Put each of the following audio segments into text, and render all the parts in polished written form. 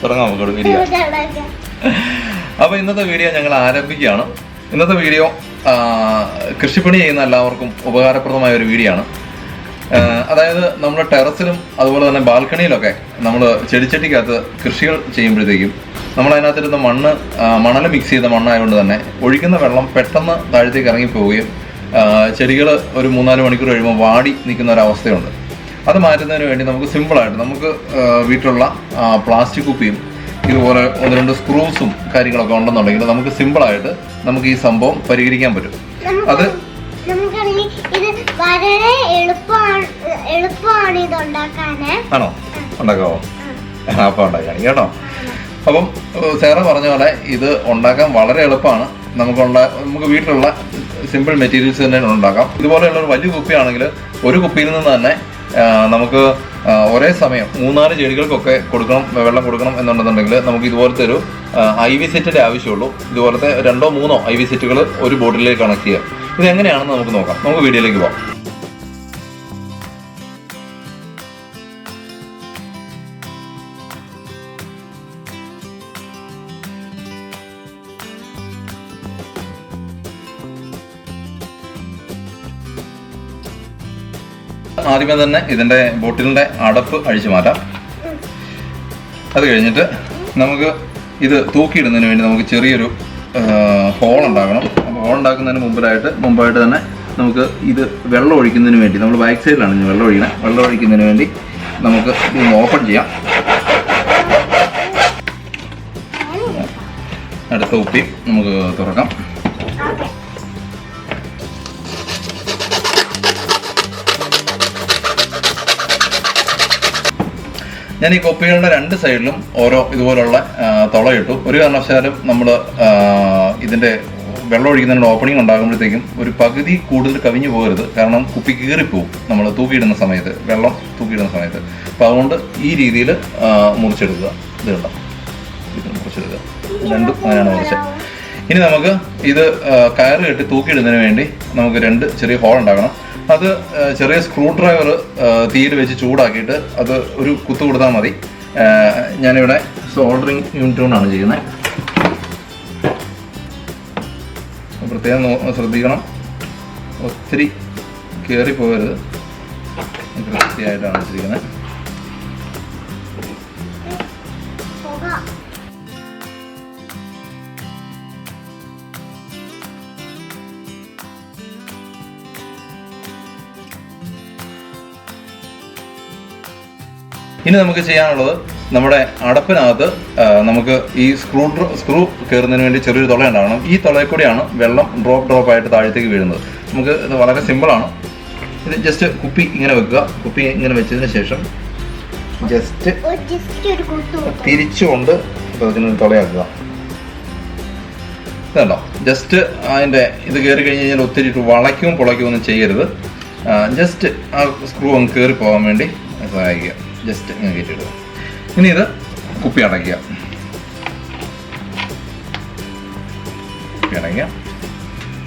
തുടങ്ങാം നമുക്ക് വീഡിയോ. അപ്പോൾ ഇന്നത്തെ വീഡിയോ ഞങ്ങൾ ആരംഭിക്കുകയാണ്. ഇന്നത്തെ വീഡിയോ കൃഷിപ്പണി ചെയ്യുന്ന എല്ലാവർക്കും ഉപകാരപ്രദമായ ഒരു വീഡിയോ ആണ്. അതായത് നമ്മുടെ ടെറസിലും അതുപോലെ തന്നെ ബാൽക്കണിയിലൊക്കെ നമ്മൾ ചെടിച്ചട്ടിക്കകത്ത് കൃഷികൾ ചെയ്യുമ്പോഴത്തേക്കും നമ്മളതിനകത്തിരുന്ന മണൽ മിക്സ് ചെയ്ത മണ്ണായതുകൊണ്ട് തന്നെ ഒഴിക്കുന്ന വെള്ളം പെട്ടെന്ന് താഴത്തേക്ക് ഇറങ്ങിപ്പോവുകയും ചെടികൾ ഒരു 3-4 മണിക്കൂർ കഴിയുമ്പോൾ വാടി നിൽക്കുന്ന ഒരവസ്ഥയുണ്ട്. അത് മാറ്റുന്നതിന് വേണ്ടി നമുക്ക് സിമ്പിളായിട്ട് നമുക്ക് വീട്ടിലുള്ള പ്ലാസ്റ്റിക് കുപ്പിയും ഇതുപോലെ 1-2 സ്ക്രൂസും കാര്യങ്ങളൊക്കെ ഉണ്ടെന്നുണ്ടെങ്കിൽ നമുക്ക് സിമ്പിളായിട്ട് നമുക്ക് ഈ സംഭവം പരിഹരിക്കാൻ പറ്റും. അത് ആണോ? ഉണ്ടാക്കാവോ? അപ്പം ഉണ്ടാക്കാം കേട്ടോ. അപ്പം സേറ പറഞ്ഞ പോലെ ഇത് ഉണ്ടാക്കാൻ വളരെ എളുപ്പമാണ്. നമുക്ക് വീട്ടിലുള്ള സിമ്പിൾ മെറ്റീരിയൽസ് തന്നെ ഉണ്ടാക്കാം. ഇതുപോലെയുള്ള ഒരു വലിയ കുപ്പിയാണെങ്കിൽ ഒരു കുപ്പിയിൽ നിന്ന് തന്നെ നമുക്ക് ഒരേ സമയം 3-4 ചെടികൾക്കൊക്കെ വെള്ളം കൊടുക്കണം എന്നുണ്ടെന്നുണ്ടെങ്കിൽ നമുക്ക് ഇതുപോലത്തെ ഒരു IV സെറ്റിൻ്റെ ആവശ്യമുള്ളൂ. ഇതുപോലത്തെ 2-3 IV സെറ്റുകൾ ഒരു ബോട്ടിലേക്ക് കണക്ട് ചെയ്യാം. ഇത് എങ്ങനെയാണെന്ന് നമുക്ക് നോക്കാം. നമുക്ക് വീഡിയോയിലേക്ക് പോകാം. ആദ്യമേ തന്നെ ഇതിൻ്റെ ബോട്ടിലിൻ്റെ അടപ്പ് അഴിച്ചു മാറ്റാം. അത് കഴിഞ്ഞിട്ട് നമുക്ക് ഇത് തൂക്കിയിടുന്നതിന് വേണ്ടി നമുക്ക് ചെറിയൊരു ഹോൾ ഉണ്ടാക്കണം. അപ്പോൾ ഹോൾ ഉണ്ടാക്കുന്നതിന് മുമ്പായിട്ട് തന്നെ നമുക്ക് ഇത് വെള്ളം ഒഴിക്കുന്നതിന് വേണ്ടി നമ്മൾ ബാക്ക് സൈഡിലാണ് ഇനി വെള്ളം ഒഴിക്കുന്നത്. വെള്ളം ഒഴിക്കുന്നതിന് വേണ്ടി നമുക്ക് ഇത് ഓപ്പൺ ചെയ്യാം. അടുത്ത കുപ്പി നമുക്ക് തുറക്കാം. ഞാൻ ഈ കുപ്പികളുടെ 2 സൈഡിലും ഓരോ ഇതുപോലുള്ള തുളയിട്ടു. ഒരു കാരണവശാലും നമ്മൾ ഇതിൻ്റെ വെള്ളം ഒഴിക്കുന്നതിനുള്ള ഓപ്പണിംഗ് ഉണ്ടാകുമ്പോഴത്തേക്കും ഒരു പകുതി കൂടുതൽ കവിഞ്ഞു പോകരുത്. കാരണം കുപ്പി കീറിപ്പോവും നമ്മൾ തൂക്കിയിടുന്ന സമയത്ത്, വെള്ളം തൂക്കിയിടുന്ന സമയത്ത്. അപ്പോൾ അതുകൊണ്ട് ഈ രീതിയിൽ മുറിച്ചെടുക്കുക. ഇത് കണ്ടോ, ഇത് മുറിച്ചെടുക്കുക. രണ്ടും അങ്ങനെയാണ് മുറിച്ചത്. ഇനി നമുക്ക് ഇത് കയറ് കെട്ടി തൂക്കിയിടുന്നതിന് വേണ്ടി നമുക്ക് 2 ചെറിയ ഹോൾ ഉണ്ടാക്കണം. അത് ചെറിയ സ്ക്രൂ ഡ്രൈവർ തീയിൽ വെച്ച് ചൂടാക്കിയിട്ട് അത് ഒരു കുത്തു കൊടുത്താൽ മതി. ഞാനിവിടെ സോൾഡറിങ് യൂണിറ്റ് കൊണ്ടാണ് ചെയ്യുന്നത്. പ്രത്യേകം ശ്രദ്ധിക്കണം, ഒത്തിരി കയറിപ്പോകരുത്. വൃത്തിയായിട്ടാണ് വെച്ചിരിക്കുന്നത്. ഇനി നമുക്ക് ചെയ്യാനുള്ളത് നമ്മുടെ അടപ്പിനകത്ത് നമുക്ക് ഈ സ്ക്രൂ കയറുന്നതിന് വേണ്ടി ചെറിയൊരു തുള ഉണ്ടാവണം. ഈ തുളയിൽ കൂടിയാണ് വെള്ളം ഡ്രോപ്പ് ആയിട്ട് താഴത്തേക്ക് വീഴുന്നത്. നമുക്ക് ഇത് വളരെ സിമ്പിളാണ്. ഇത് ജസ്റ്റ് കുപ്പി ഇങ്ങനെ വെക്കുക. കുപ്പി ഇങ്ങനെ വെച്ചതിന് ശേഷം ജസ്റ്റ് തിരിച്ചുകൊണ്ട് അതിനൊരു തുളയാക്കുക. ഇതുണ്ടോ, ജസ്റ്റ് അതിൻ്റെ ഇത് കയറി കഴിഞ്ഞ് കഴിഞ്ഞാൽ ഒത്തിരി വളയ്ക്കും പൊളയ്ക്കും ഒന്നും ചെയ്യരുത്. ജസ്റ്റ് ആ സ്ക്രൂ ഒന്ന് കയറി പോകാൻ വേണ്ടി സഹായിക്കുക. ജസ്റ്റ് ഇങ്ങനെ കയറ്റിയിടുക. ഇനി ഇത് കുപ്പി അടയ്ക്കുക.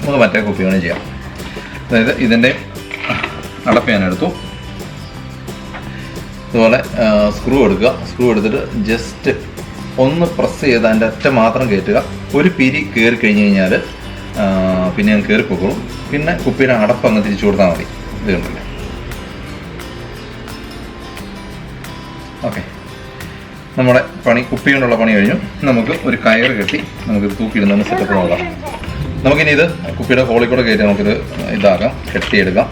നമുക്ക് മറ്റേ കുപ്പി വേണം ചെയ്യാം. അതായത് ഇതിൻ്റെ അടപ്പ് ഞാൻ എടുത്തു. ഇതുപോലെ സ്ക്രൂ എടുക്കുക. സ്ക്രൂ എടുത്തിട്ട് ജസ്റ്റ് ഒന്ന് പ്രസ് ചെയ്ത് അതിൻ്റെ അറ്റം മാത്രം കയറ്റുക. ഒരു പിരി കയറി കഴിഞ്ഞ് കഴിഞ്ഞാൽ പിന്നെ ഞാൻ കയറിപ്പോക്കോളും. പിന്നെ കുപ്പിയുടെ അടപ്പ് അങ്ങ് തിരിച്ചു കൊടുത്താൽ മതി. ഇത് കണ്ടില്ല. ഓക്കെ, നമ്മുടെ കുപ്പി കൊണ്ടുള്ള പണി കഴിഞ്ഞു. നമുക്ക് ഒരു കയറ് കെട്ടി നമുക്കിത് തൂക്കിയിടുന്നതിന് സെറ്റപ്പ് നോക്കാം. നമുക്കിനി ഇത് കുപ്പിയുടെ ഹോളിൽ കൂടെ കയറ്റി നമുക്കിത് ഇതാക്കാം, കെട്ടിയെടുക്കാം.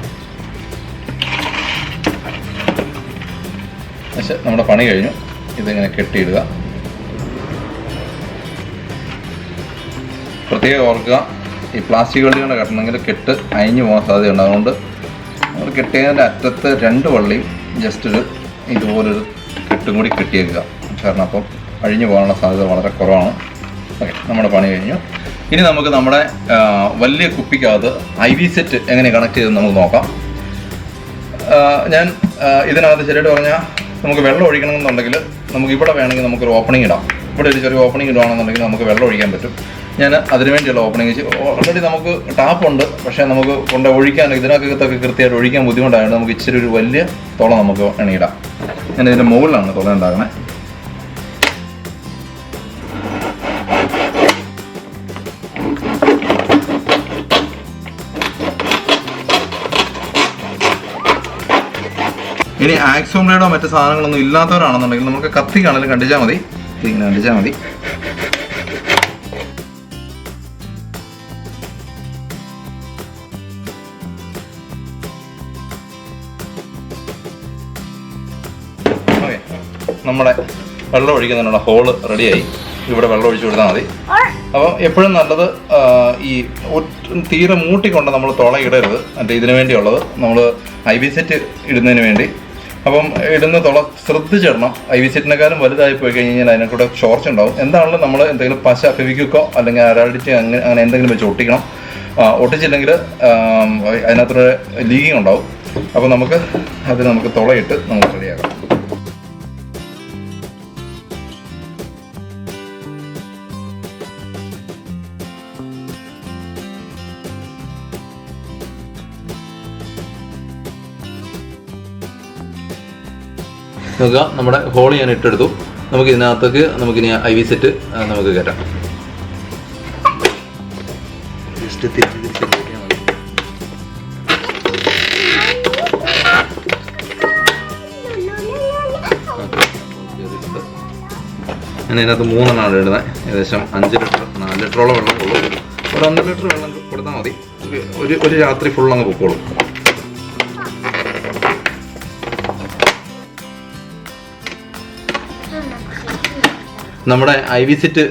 പക്ഷേ നമ്മുടെ പണി കഴിഞ്ഞു. ഇതിങ്ങനെ കെട്ടിയിടുക. പ്രത്യേകം ഓർക്കുക, ഈ പ്ലാസ്റ്റിക് വള്ളി കൊണ്ട് കെട്ടണമെങ്കിൽ കെട്ട് അയഞ്ഞു പോകാൻ സാധ്യതയുണ്ട്. അതുകൊണ്ട് നമ്മൾ കെട്ടിയതിൻ്റെ അറ്റത്ത് 2 വള്ളിയും ജസ്റ്റ് ഇതുപോലൊരു കെട്ടും കൂടി കെട്ടിയേക്കുക. കാരണം അപ്പം അഴിഞ്ഞു പോകാനുള്ള സാധ്യത വളരെ കുറവാണ്. ഓക്കെ, നമ്മുടെ പണി കഴിഞ്ഞു. ഇനി നമുക്ക് നമ്മുടെ വലിയ കുപ്പിക്കകത്ത് IV സെറ്റ് എങ്ങനെ കണക്ട് ചെയ്തെന്ന് നമുക്ക് നോക്കാം. ഞാൻ ഇതിനകത്ത് ശരിയായിട്ട് പറഞ്ഞാൽ നമുക്ക് വെള്ളം ഒഴിക്കണമെന്നുണ്ടെങ്കിൽ നമുക്ക് ഇവിടെ വേണമെങ്കിൽ നമുക്കൊരു ഓപ്പണിംഗ് ഇടാം. ഇവിടെ ഒരു ചെറിയ ഓപ്പണിംഗ് ഇടുകയാണെന്നുണ്ടെങ്കിൽ നമുക്ക് വെള്ളം ഒഴിക്കാൻ പറ്റും. ഞാൻ അതിനുവേണ്ടിയുള്ള ഓപ്പണിംഗ് ഓൾറെഡി നമുക്ക് ടാപ്പുണ്ട്. പക്ഷേ നമുക്ക് കൊണ്ട് ഒഴിക്കാൻ ഇതിനകത്തൊക്കെ കൃത്യമായിട്ട് ഒഴിക്കാൻ ബുദ്ധിമുട്ടായതുകൊണ്ട് നമുക്ക് ഇച്ചിരി ഒരു വലിയ തുള നമുക്ക് ഇടാം. ഞാൻ ഇതിൻ്റെ മുകളിലാണ് തുള ഉണ്ടാക്കണേ. ഇനി ആക്സോൺ ബ്ലേഡോ മറ്റു സാധനങ്ങളൊന്നും ഇല്ലാത്തവരാണെന്നുണ്ടെങ്കിൽ നമുക്ക് കത്തിക്കാണെങ്കിലും കണ്ടിച്ചാൽ മതി. ഇങ്ങനെ കണ്ടിച്ചാൽ മതി. ഓക്കെ, നമ്മുടെ വെള്ളം ഒഴിക്കുന്നതിനുള്ള ഹോള് റെഡിയായി. ഇവിടെ വെള്ളം ഒഴിച്ചു കൊടുത്താൽ മതി. അപ്പം എപ്പോഴും നല്ലത് ഈ തീരെ മൂട്ടിക്കൊണ്ട് നമ്മൾ തുളയിടരുത്. മറ്റേ ഇതിനു വേണ്ടിയുള്ളത് നമ്മൾ IV സെറ്റ് ഇടുന്നതിന് വേണ്ടി. അപ്പം ഇടുന്ന തുള ശ്രദ്ധിച്ചിടണം. IV സെറ്റിനെക്കാളും വലുതായി പോയി കഴിഞ്ഞാൽ അതിനെ കൂടെ ചോർച്ച ഉണ്ടാവും. എന്താണെങ്കിലും നമ്മൾ എന്തെങ്കിലും പശ ഫെവിക്വിക്കോ അല്ലെങ്കിൽ അരാൾഡിറ്റി അങ്ങനെ എന്തെങ്കിലും വെച്ച് ഒട്ടിക്കണം. ഒട്ടിച്ചില്ലെങ്കിൽ അതിനകത്തൊരു ലീക്കിംഗ് ഉണ്ടാവും. അപ്പോൾ നമുക്ക് തുളയിട്ട് നമുക്ക് റെഡിയാക്കാം. നോക്കുക, നമ്മുടെ ഹോൾ ഞാൻ ഇട്ടെടുത്തു. നമുക്ക് ഇതിനകത്തേക്ക് നമുക്കിനി IV സെറ്റ് നമുക്ക് കയറ്റാം. ജസ്റ്റ് തിരിച്ച് ഞാൻ ഇതിനകത്ത് 3 എണ്ണമാണ് ഇടുന്നത്. ഏകദേശം 5 ലിറ്റർ 4 ലിറ്ററോളം വെള്ളം കൊള്ളും. ഒരു 1 ലിറ്റർ വെള്ളം കൊടുത്താൽ മതി. ഒരു രാത്രി ഫുൾ അങ്ങ് പൊക്കോളും. നമ്മുടെ IV സെറ്റ്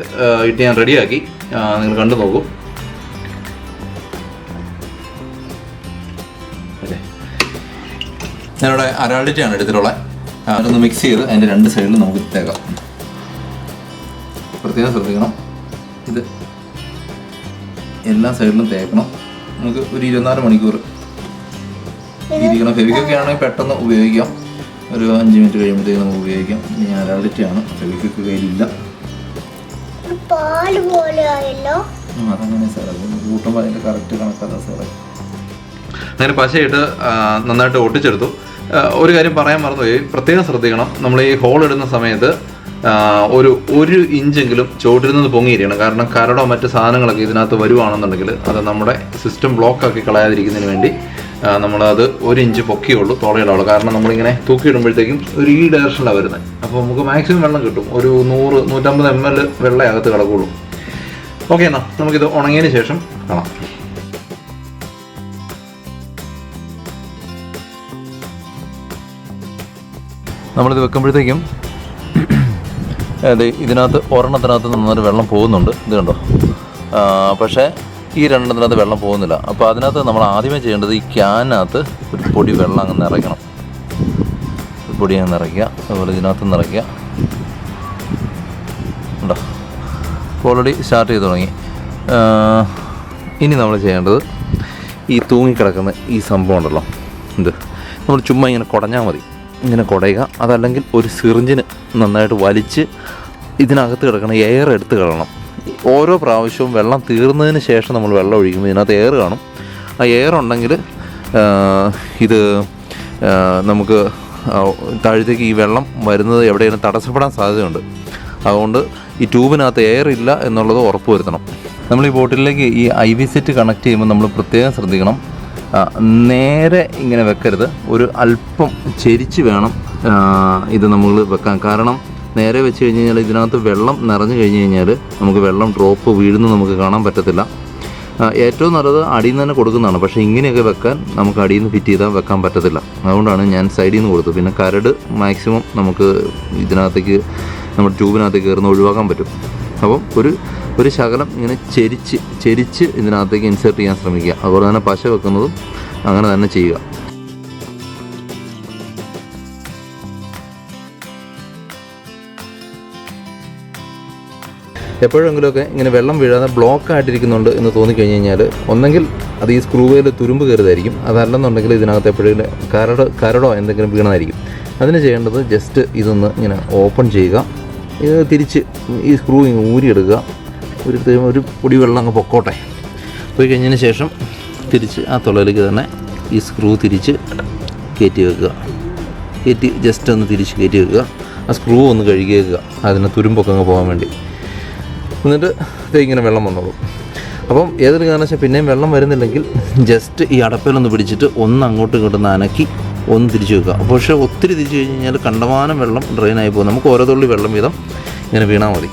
ഇട്ട് ഞാൻ റെഡിയാക്കി. നിങ്ങൾ കണ്ടു നോക്കൂ. ഞാനിവിടെ അരാൾഡിറ്റിയാണ് എടുത്തിട്ടുള്ളത്. അതൊന്ന് മിക്സ് ചെയ്ത് അതിൻ്റെ 2 സൈഡിലും നമുക്ക് തേക്കാം. പ്രത്യേകം ശ്രദ്ധിക്കണം, ഇത് എല്ലാ സൈഡിലും തേക്കണം. നമുക്ക് ഒരു 24 മണിക്കൂർ ഇരിക്കണം. ഫെവിക്കൊക്കെ ആണെങ്കിൽ പെട്ടെന്ന് ഉപയോഗിക്കാം. ഒരു 5 മിനിറ്റ് കഴിയുമ്പോഴത്തേക്ക് നമുക്ക് ഉപയോഗിക്കാം. ഇനി അരാൾഡിറ്റിയാണ്, ഫെവിക്കൊക്കെ കയ്യിലില്ല. അതങ്ങനെ സാറേ, കൂട്ടുമ്പോൾ അതിൻ്റെ കറക്റ്റ് കണക്കാണ് സാറേ. അങ്ങനെ പശയിട്ട് നന്നായിട്ട് ഒട്ടിച്ചെടുത്തു. ഒരു കാര്യം പറയാൻ മറന്നുപോയി, പ്രത്യേകം ശ്രദ്ധിക്കണം. നമ്മൾ ഈ ഹോൾ ഇടുന്ന സമയത്ത് ഒരു ഇഞ്ചെങ്കിലും ചോട്ടിൽ നിന്ന് പൊങ്ങിയിരിക്കണം. കാരണം കരടോ മറ്റ് സാധനങ്ങളൊക്കെ ഇതിനകത്ത് വരുവാണെന്നുണ്ടെങ്കിൽ അത് നമ്മുടെ സിസ്റ്റം ബ്ലോക്കാക്കി കളയാതിരിക്കുന്നതിന് വേണ്ടി നമ്മളത് 1 ഇഞ്ച് പൊക്കിയുള്ളൂ തുളയിടുള്ളൂ. കാരണം നമ്മളിങ്ങനെ തൂക്കിയിടുമ്പോഴത്തേക്കും ഈ ഡയറക്ഷനിലാണ് വരുന്നത്. അപ്പോൾ നമുക്ക് മാക്സിമം വെള്ളം കിട്ടും. ഒരു 100-150 ml വെള്ളം അകത്ത് കിടക്കുള്ളൂ. ഓക്കെ, എന്നാൽ നമുക്കിത് ഉണങ്ങിയതിന് ശേഷം കാണാം. നമ്മളിത് വെക്കുമ്പോഴത്തേക്കും അതെ, ഇതിനകത്ത് ഒരെണ്ണത്തിനകത്ത് നന്നായിട്ട് വെള്ളം പോകുന്നുണ്ട്. ഇത് കണ്ടോ? പക്ഷേ ഈ 2 വെള്ളം പോകുന്നില്ല. അപ്പോൾ അതിനകത്ത് നമ്മൾ ആദ്യമേ ചെയ്യേണ്ടത് ഈ ക്യാനകത്ത് ഒരു പൊടി വെള്ളം അങ്ങ് നിറയ്ക്കണം. പൊടി അങ്ങ് നിറയ്ക്കുക. അതുപോലെ ഇതിനകത്ത് നിറയ്ക്കുക. ഉണ്ടോ? ഓൾറെഡി സ്റ്റാർട്ട് ചെയ്ത് തുടങ്ങി. ഇനി നമ്മൾ ചെയ്യേണ്ടത് ഈ തൂങ്ങിക്കിടക്കുന്ന ഈ സംഭവം ഉണ്ടല്ലോ, ഇത് നമ്മൾ ചുമ്മാ ഇങ്ങനെ കുടഞ്ഞാൽ മതി. ഇങ്ങനെ കുടയുക. അതല്ലെങ്കിൽ ഒരു സിറിഞ്ചിന് നന്നായിട്ട് വലിച്ച് ഇതിനകത്ത് കിടക്കുന്ന എയർ എടുത്ത് കളയണം. ഓരോ പ്രാവശ്യവും വെള്ളം തീർന്നതിന് ശേഷം നമ്മൾ വെള്ളം ഒഴിക്കുമ്പോൾ ഇതിനകത്ത് എയർ കാണും. ആ എയർ ഉണ്ടെങ്കിൽ ഇത് നമുക്ക് താഴത്തേക്ക് ഈ വെള്ളം വരുന്നത് എവിടെയെങ്കിലും തടസ്സപ്പെടാൻ സാധ്യതയുണ്ട്. അതുകൊണ്ട് ഈ ട്യൂബിനകത്ത് എയർ ഇല്ല എന്നുള്ളത് ഉറപ്പ് വരുത്തണം. നമ്മൾ ഈ ബോട്ടിലേക്ക് ഈ IV സെറ്റ് കണക്ട് ചെയ്യുമ്പോൾ നമ്മൾ പ്രത്യേകം ശ്രദ്ധിക്കണം. നേരെ ഇങ്ങനെ വെക്കരുത്. ഒരു അല്പം ചെരിച്ച് വേണം ഇത് നമ്മൾ വെക്കാൻ. കാരണം നേരെ വെച്ച് കഴിഞ്ഞ് കഴിഞ്ഞാൽ ഇതിനകത്ത് വെള്ളം നിറഞ്ഞു കഴിഞ്ഞ് കഴിഞ്ഞാൽ നമുക്ക് വെള്ളം ഡ്രോപ്പ് വീഴുന്നത് നമുക്ക് കാണാൻ പറ്റത്തില്ല. ഏറ്റവും നല്ലത് അടിയിൽ നിന്ന് തന്നെ കൊടുക്കുന്നതാണ്. പക്ഷേ ഇങ്ങനെയൊക്കെ വെക്കാൻ നമുക്ക് അടിയിൽ നിന്ന് ഫിറ്റ് ചെയ്താൽ വെക്കാൻ പറ്റത്തില്ല. അതുകൊണ്ടാണ് ഞാൻ സൈഡിൽ നിന്ന് കൊടുത്തത്. പിന്നെ കരട് മാക്സിമം നമുക്ക് ഇതിനകത്തേക്ക് നമ്മുടെ ട്യൂബിനകത്തേക്ക് കയറുന്ന ഒഴിവാക്കാൻ പറ്റും. അപ്പം ഒരു ശകലം ഇങ്ങനെ ചെരിച്ച് ഇതിനകത്തേക്ക് ഇൻസേർട്ട് ചെയ്യാൻ ശ്രമിക്കുക. അതുപോലെ തന്നെ പശ വെക്കുന്നതും അങ്ങനെ തന്നെ ചെയ്യുക. എപ്പോഴെങ്കിലുമൊക്കെ ഇങ്ങനെ വെള്ളം വീഴാതെ ബ്ലോക്ക് ആയിട്ടിരിക്കുന്നുണ്ട് എന്ന് തോന്നിക്കഴിഞ്ഞ് കഴിഞ്ഞാൽ ഒന്നെങ്കിൽ അത് ഈ സ്ക്രൂവേൽ തുരുമ്പ് കയറിയതായിരിക്കും. അതല്ലെന്നുണ്ടെങ്കിൽ ഇതിനകത്ത് എപ്പോഴെങ്കിലും കരടോ എന്തെങ്കിലും വീണതായിരിക്കും. അതിന് ചെയ്യേണ്ടത് ജസ്റ്റ് ഇതൊന്ന് ഇങ്ങനെ ഓപ്പൺ ചെയ്യുക. ഇത് തിരിച്ച് ഈ സ്ക്രൂ ഇങ്ങനെ ഊരിയെടുക്കുക. ഒരു പൊടി വെള്ളം അങ്ങ് പൊക്കോട്ടെ. പോയി കഴിഞ്ഞതിന് ശേഷം തിരിച്ച് ആ തുളയിലേക്ക് തന്നെ ഈ സ്ക്രൂ തിരിച്ച് കയറ്റി വെക്കുക. ജസ്റ്റ് ഒന്ന് തിരിച്ച് കയറ്റി വെക്കുക. ആ സ്ക്രൂ ഒന്ന് കഴുകി വെക്കുക, അതിന് തുരുമ്പൊക്കെ അങ്ങ് പോകാൻ വേണ്ടി. എന്നിട്ട് ഇങ്ങനെ വെള്ളം വന്നോളൂ. അപ്പം ഏതൊരു കാരണവശാൽ പിന്നെയും വെള്ളം വരുന്നില്ലെങ്കിൽ ജസ്റ്റ് ഈ അടപ്പയിലൊന്ന് പിടിച്ചിട്ട് ഒന്ന് അങ്ങോട്ടും ഇങ്ങോട്ടും അനക്കി ഒന്ന് തിരിച്ചു വെക്കുക. പക്ഷേ ഒത്തിരി തിരിച്ചു കഴിഞ്ഞ് കഴിഞ്ഞാൽ കണ്ടമാനം വെള്ളം ഡ്രെയിനായി പോകും. നമുക്ക് ഓരോ തുള്ളി വെള്ളം വീതം ഇങ്ങനെ വീണാൽ മതി.